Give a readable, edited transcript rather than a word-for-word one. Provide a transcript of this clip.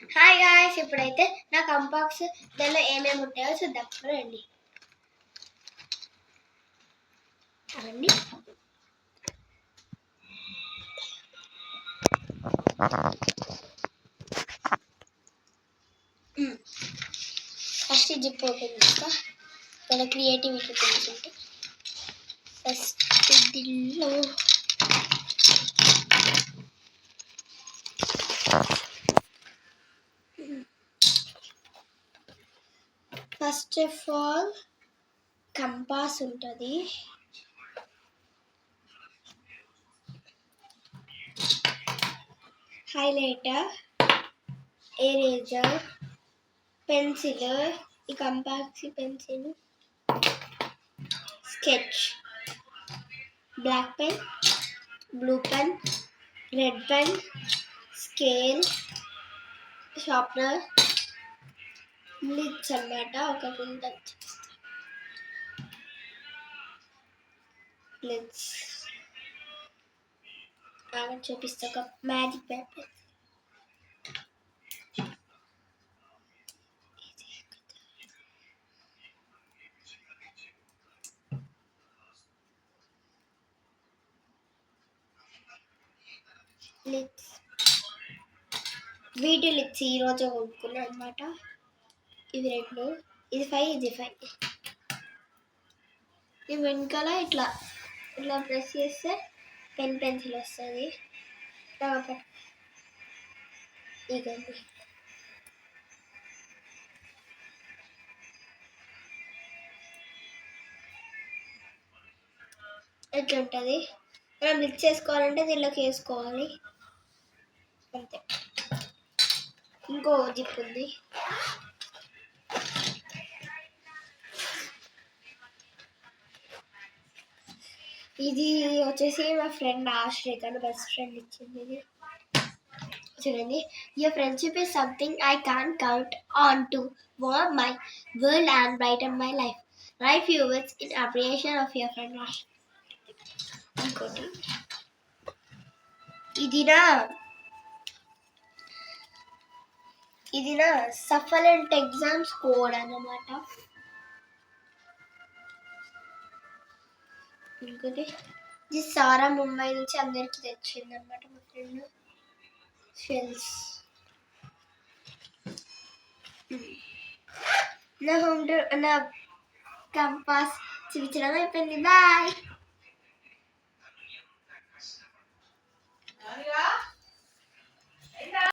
Hi guys, ఇప్పుడైతే నా కంపాక్స్ దానిలో ఏమేమి ఉంటాయో చూద్దాం రండి. అవన్నీ ఫస్ట్ జిప్ ఓపెన్ చేస్తా. మన క్రియేటివిటీ తెలుసుంటే ఫస్ట్ దీనిలో ఫస్ట్ ఆఫ్ ఆల్ కంపాస్ ఉంటుంది, హైలైటర్, ఎరేజర్, పెన్సిల్, ఈ compass pencil, sketch, black pen, blue pen, red pen, scale, sharpener, lids అన్నమాట. ఒక కుంట లిడ్స్ చూపిస్తా. ఒక మ్యాజిక్ పేపర్, లిడ్స్, వీటి లిడ్స్ ఈరోజు కొనుక్కున్నాను అనమాట. ఇవి రెండు, ఇది 5, ఇది 5. ఇవి వెనకాల ఇట్లా ఇట్లా ప్రెస్ చేస్తే పెన్సిల్ వస్తుంది. ఇదండి, ఎట్లా ఉంటుంది. మనం మిక్స్ చేసుకోవాలంటే దీనిలోకి వేసుకోవాలి అంతే. ఇంకో జిప్ ఉంది, ఇది వచ్చేసి మా ఫ్రెండ్ ఆశ్రయ్ తన బెస్ట్ ఫ్రెండ్ ఇచ్చింది. ఇది చూడండి. Your friendship is something I can't count on to warm my world and brighten my life. Write few words in appreciation of your friend Ash. ఇంకోటి ఇది నా సఫలెంట్ ఎగ్జామ్స్ కోడ్ అన్నమాట. ఇంకోటి ఇది సారా ముంబై నుంచి అందరికి తెచ్చింది అనమాట మా ఫ్రెండ్. షెల్స్. నా హోమ్ టూర్, నా కంపాస్ చూపించడం అయిపోయింది. బాయ్.